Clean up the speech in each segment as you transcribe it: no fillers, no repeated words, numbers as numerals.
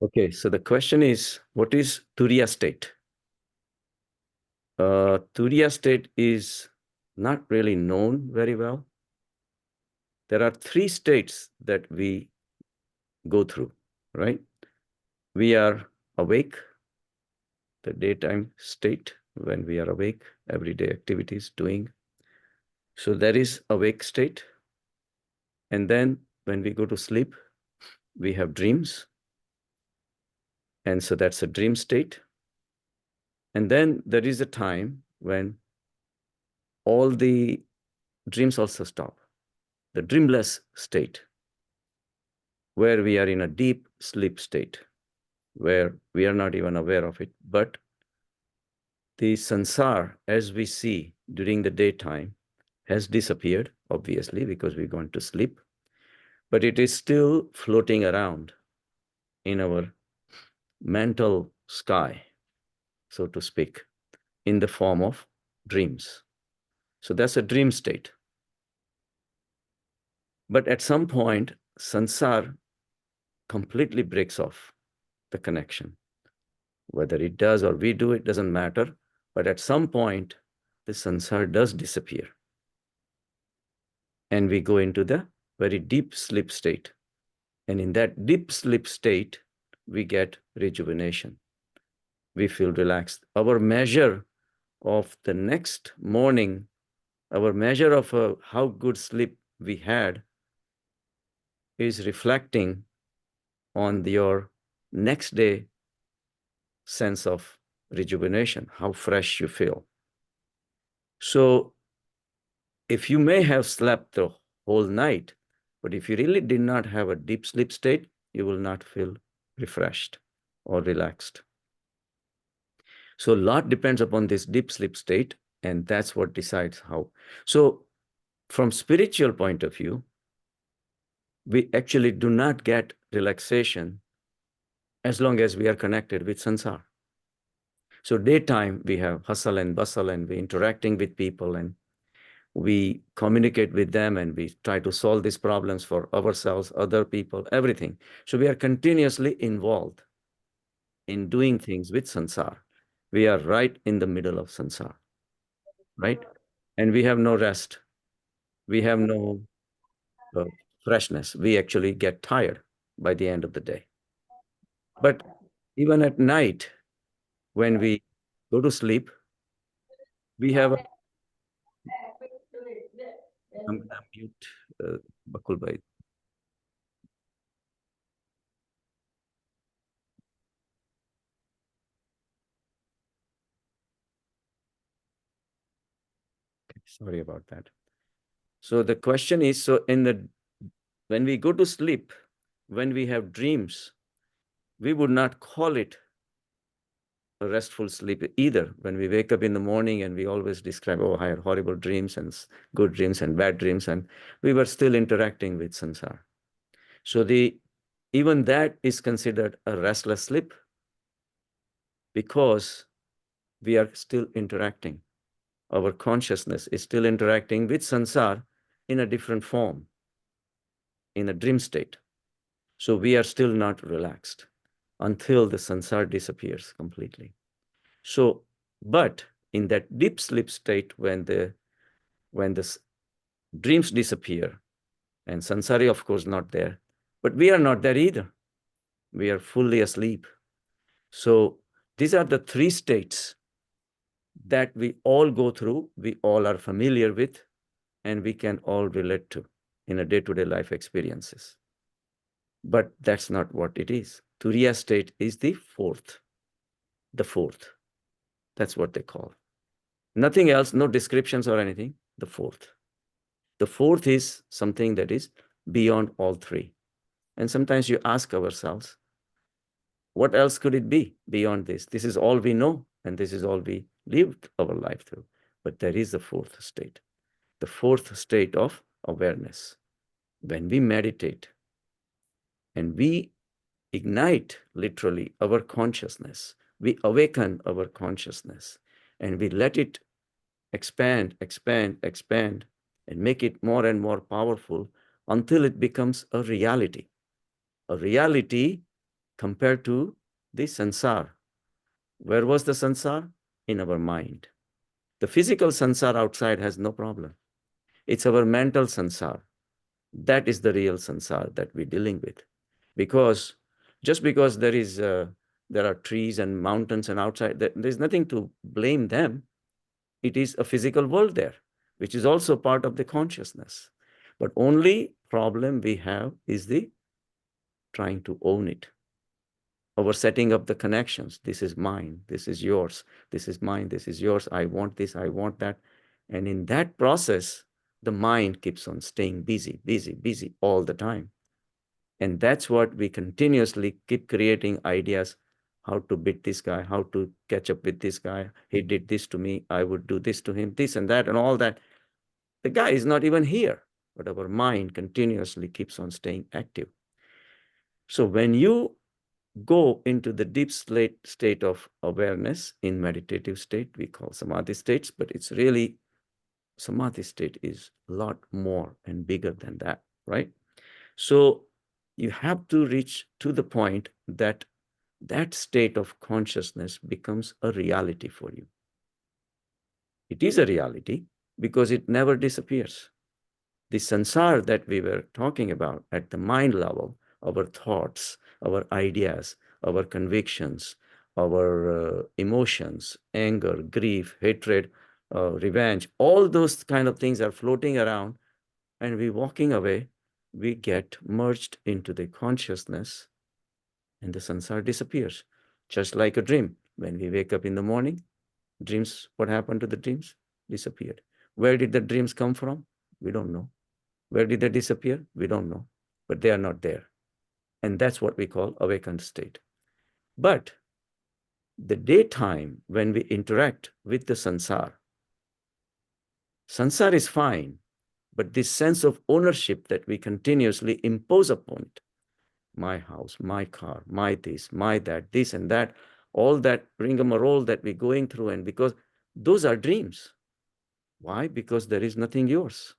Okay, so the question is, what is Turiya State? Turiya State is not really known very well. There are three states that we go through, right? We are awake, the daytime state, when we are awake, everyday activities doing. So that is awake state. And then when we go to sleep, we have dreams. And so that's a dream state. And then there is a time when all the dreams also stop, the dreamless state, where we are in a deep sleep state, where we are not even aware of it. But the sansar, as we see during the daytime, has disappeared, obviously, because we're going to sleep. But it is still floating around in our mental sky, so to speak, in the form of dreams. So that's a dream state. But at some point, sansar completely breaks off the connection. Whether it does or we do, it doesn't matter. But at some point, the sansar does disappear. And we go into the very deep sleep state. And in that deep sleep state, we get rejuvenation. We feel relaxed. Our measure of the next morning, our measure of how good sleep we had is reflecting on your next day sense of rejuvenation, how fresh you feel. So if you may have slept the whole night, but if you really did not have a deep sleep state, you will not feel refreshed or relaxed. So a lot depends upon this deep sleep state, and that's what decides how. So from spiritual point of view, we actually do not get relaxation as long as we are connected with sansar. So daytime, we have hustle and bustle, and we're interacting with people, and we communicate with them, and we try to solve these problems for ourselves, other people, everything. So we are continuously involved in doing things with sansar. We are right in the middle of sansar, right? And we have no rest. We have no uh, freshness. We actually get tired by the end of the day. But even at night, when we go to sleep, we have a, I'm mute, Bakul Bhai. Sorry about that. So the question is, so when we go to sleep, when we have dreams, we would not call it a restful sleep either. When we wake up in the morning and we always describe, oh, I had horrible dreams and good dreams and bad dreams, and we were still interacting with sansar. So even that is considered a restless sleep because we are still interacting. Our consciousness is still interacting with sansar in a different form, in a dream state. So we are still not relaxed until the sansar disappears completely. So, but in that deep sleep state, when the dreams disappear, and sansari, of course, not there, but we are not there either. We are fully asleep. So these are the three states that we all go through, we all are familiar with, and we can all relate to in a day-to-day life experiences. But that's not what it is. Turiya state is the fourth. The fourth. That's what they call. Nothing else, no descriptions or anything. The fourth. The fourth is something that is beyond all three. And sometimes you ask ourselves, what else could it be beyond this? This is all we know, and this is all we lived our life through. But there is a fourth state, the fourth state of awareness. When we meditate and we ignite literally our consciousness, we awaken our consciousness, and we let it expand, expand, expand, and make it more and more powerful until it becomes a reality compared to the sansar. Where was the sansar? In our mind. The physical sansar outside has no problem. It's our mental sansar. That is the real sansar that we're dealing with. Because just because there are trees and mountains and outside, there's nothing to blame them. It is a physical world there, which is also part of the consciousness. But only problem we have is the trying to own it. Our setting up the connections. This is mine. This is yours. This is mine. This is yours. I want this. I want that. And in that process, the mind keeps on staying busy, busy, busy all the time. And that's what we continuously keep creating ideas, how to beat this guy, how to catch up with this guy. He did this to me. I would do this to him, this and that and all that. The guy is not even here, but our mind continuously keeps on staying active. So when you go into the deep state of awareness in meditative state, we call samadhi states, but it's really, samadhi state is a lot more and bigger than that, right? So you have to reach to the point that that state of consciousness becomes a reality for you. It is a reality because it never disappears. The sansar that we were talking about at the mind level, our thoughts, our ideas, our convictions, our emotions, anger, grief, hatred, revenge, all those kind of things are floating around, and we walking away, we get merged into the consciousness, and the sansar disappears. Just like a dream. When we wake up in the morning, dreams, what happened to the dreams? Disappeared. Where did the dreams come from? We don't know. Where did they disappear? We don't know. But they are not there. And that's what we call awakened state. But the daytime, when we interact with the sansar is fine, but this sense of ownership that we continuously impose upon it, my house, my car, my this, my that, this and that, all that rigmarole that we're going through, and because those are dreams. Why? Because there is nothing yours.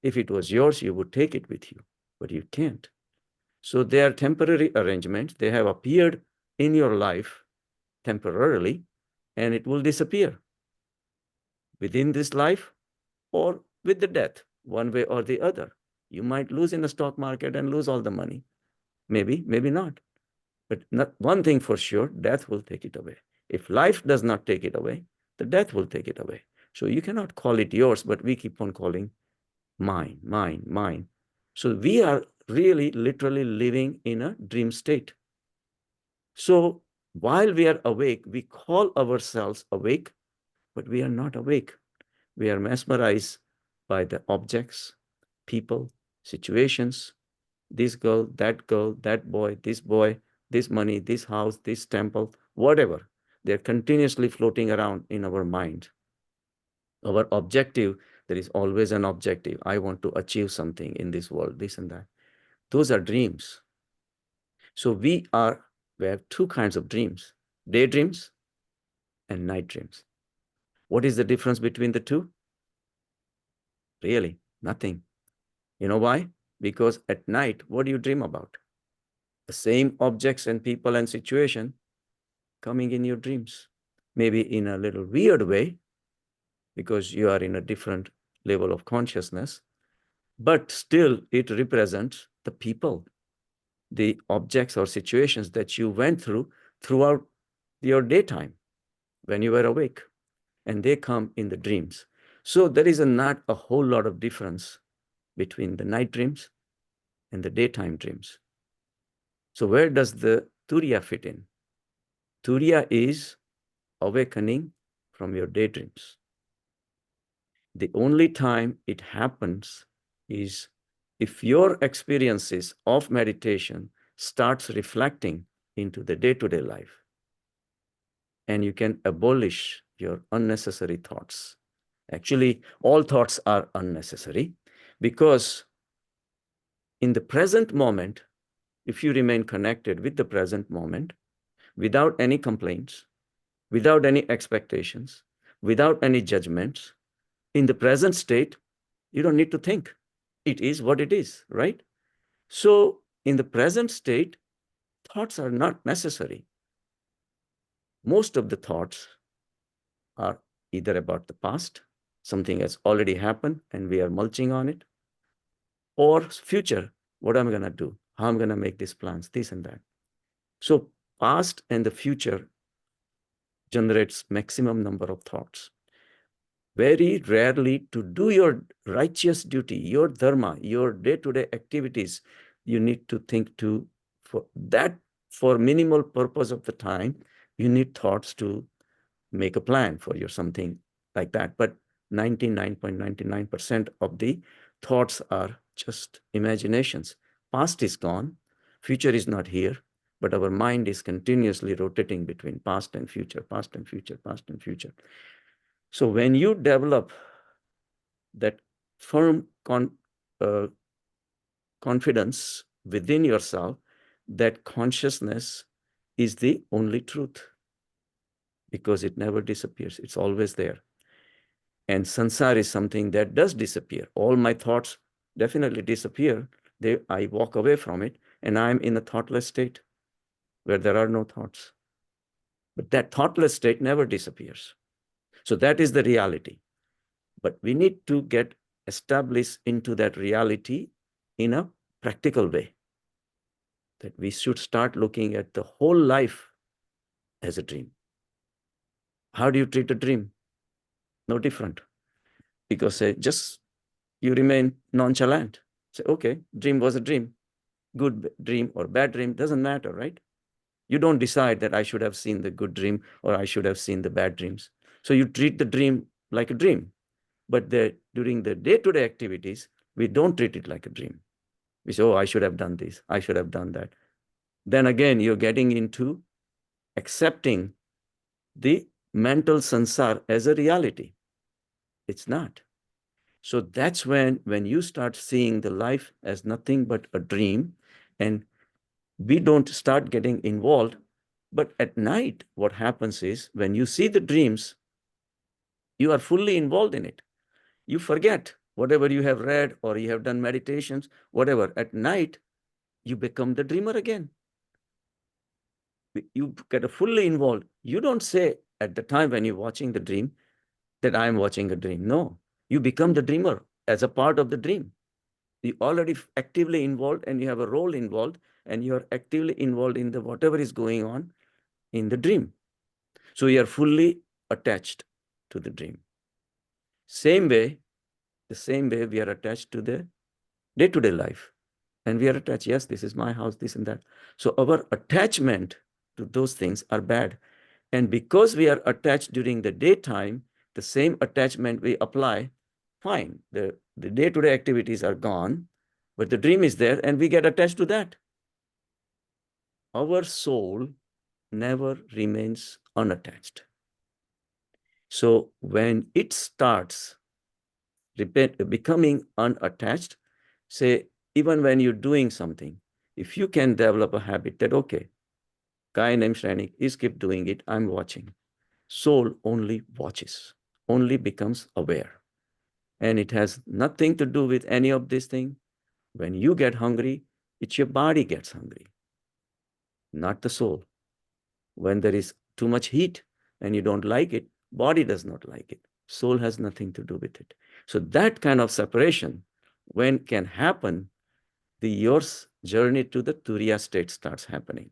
If it was yours, you would take it with you, but you can't. So they are temporary arrangements. They have appeared in your life temporarily, and it will disappear within this life or with the death, one way or the other. You might lose in the stock market and lose all the money. Maybe, maybe not. But not one thing for sure, death will take it away. If life does not take it away, the death will take it away. So you cannot call it yours, but we keep on calling mine, mine, mine. So we are really literally living in a dream state. So while we are awake, we call ourselves awake, but we are not awake. We are mesmerized by the objects, people, situations, this girl, that boy, this money, this house, this temple, whatever. They're continuously floating around in our mind. Our objective, there is always an objective. I want to achieve something in this world, this and that. Those are dreams. So we have two kinds of dreams, daydreams and night dreams. What is the difference between the two? Really, nothing. You know why? Because at night, what do you dream about? The same objects and people and situation coming in your dreams. Maybe in a little weird way, because you are in a different level of consciousness, but still it represents the people, the objects or situations that you went through throughout your daytime when you were awake, and they come in the dreams. So there is not a whole lot of difference between the night dreams and the daytime dreams. So where does the Turiya fit in? Turiya is awakening from your daydreams. The only time it happens is if your experiences of meditation starts reflecting into the day-to-day life, and you can abolish your unnecessary thoughts. Actually, all thoughts are unnecessary because in the present moment, if you remain connected with the present moment, without any complaints, without any expectations, without any judgments, in the present state, you don't need to think. It is what it is, right? So in the present state, Thoughts are not necessary. Most of the thoughts are either about the past, something has already happened and we are mulching on it, or future, what am I going to do? How I'm going to make these plans, this and that. So past and the future generates maximum number of thoughts. Very rarely to do your righteous duty, your dharma, your day-to-day activities, you need to think to, for that, for minimal purpose of the time, you need thoughts to make a plan for your something like that. But 99.99% of the thoughts are just imaginations. Past is gone, future is not here, but our mind is continuously rotating between past and future, past and future, past and future. So when you develop that firm confidence within yourself that consciousness is the only truth, because it never disappears, it's always there. And sansar is something that does disappear. All my thoughts definitely disappear. I walk away from it, and I'm in a thoughtless state where there are no thoughts. But that thoughtless state never disappears. So that is the reality. But we need to get established into that reality in a practical way. That we should start looking at the whole life as a dream. How do you treat a dream? No different. Because just you remain nonchalant. Say, okay, dream was a dream. Good dream or bad dream, doesn't matter, right? You don't decide that I should have seen the good dream or I should have seen the bad dreams. So you treat the dream like a dream. But during the day-to-day activities, we don't treat it like a dream. We say, oh, I should have done this, I should have done that. Then again, you're getting into accepting the mental sansar as a reality. It's not. So that's when you start seeing the life as nothing but a dream, and we don't start getting involved. But at night, what happens is when you see the dreams, you are fully involved in it. You forget whatever you have read or you have done meditations, whatever. At night, you become the dreamer again. You get fully involved. You don't say at the time when you're watching the dream that I'm watching a dream. No, you become the dreamer as a part of the dream. You already actively involved and you have a role involved and you're actively involved in the whatever is going on in the dream. So you are fully attached to the dream. The same way we are attached to the day-to-day life. And we are attached, yes, this is my house, this and that. So our attachment to those things are bad. And because we are attached during the daytime, the same attachment we apply, fine. The day-to-day activities are gone, but the dream is there and we get attached to that. Our soul never remains unattached. So when it starts becoming unattached, say, even when you're doing something, if you can develop a habit that, okay, guy named Shrenik is keep doing it, I'm watching. Soul only watches, only becomes aware. And it has nothing to do with any of these things. When you get hungry, it's your body gets hungry, not the soul. When there is too much heat and you don't like it, body does not like it. Soul has nothing to do with it. So that kind of separation, when can happen, your journey to the Turiya state starts happening.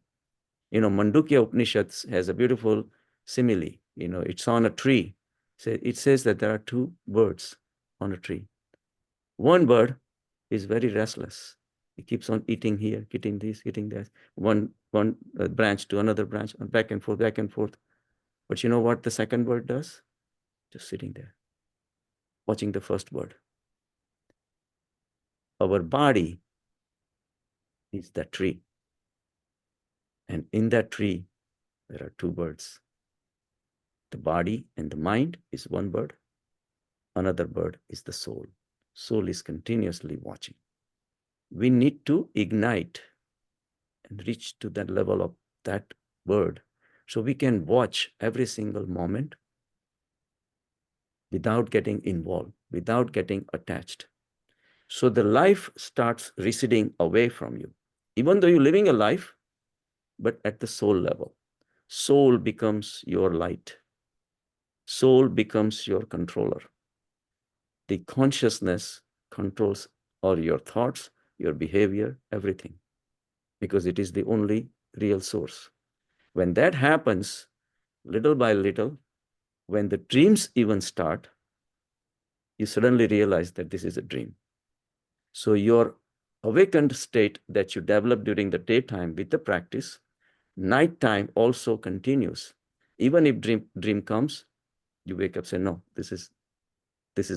Mandukya Upanishad has a beautiful simile. It's on a tree. It says that there are two birds on a tree. One bird is very restless. He keeps on eating here, eating this, eating that. One branch to another branch, back and forth, back and forth. But you know what the second bird does? Just sitting there, watching the first bird. Our body is that tree. And in that tree, there are two birds. The body and the mind is one bird. Another bird is the soul. Soul is continuously watching. We need to ignite and reach to that level of that bird so we can watch every single moment without getting involved, without getting attached. So the life starts receding away from you. Even though you're living a life, but at the soul level. Soul becomes your light. Soul becomes your controller. The consciousness controls all your thoughts, your behavior, everything, because it is the only real source. When that happens, little by little, when the dreams even start, you suddenly realize that this is a dream. So your awakened state that you develop during the daytime with the practice, nighttime also continues. Even if dream comes, you wake up, say, no, this is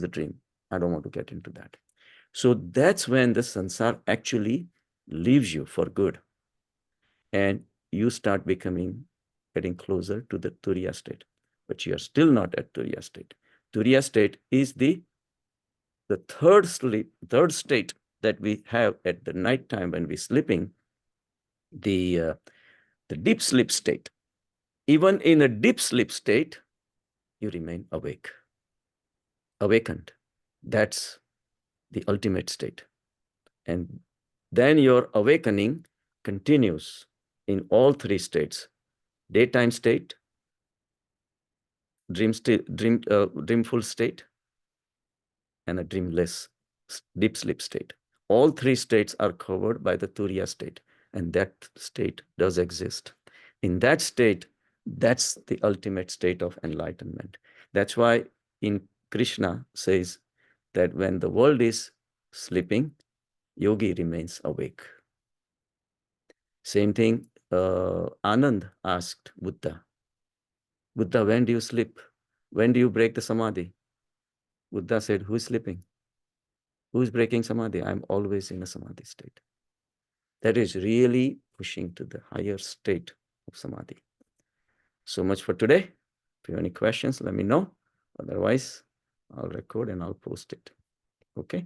a dream. I don't want to get into that. So that's when the sansar actually leaves you for good. And you start getting closer to the Turiya state. But you are still not at Turiya state. Turiya state is the third state that we have at the night time when we're sleeping, the deep sleep state. Even in a deep sleep state, you remain awakened. That's the ultimate state. And then your awakening continues in all three states: daytime state, dreamful state, and a dreamless deep sleep state. All three states are covered by the Turiya state, and that state does exist. In that state, that's the ultimate state of enlightenment. That's why in Krishna says that when the world is sleeping, yogi remains awake. Same thing, Anand asked Buddha, Buddha, when do you sleep? When do you break the samadhi? Buddha said, who is sleeping? Who is breaking samadhi? I'm always in a samadhi state. That is really pushing to the higher state of samadhi. So much for today. If you have any questions, let me know. Otherwise, I'll record and I'll post it. Okay.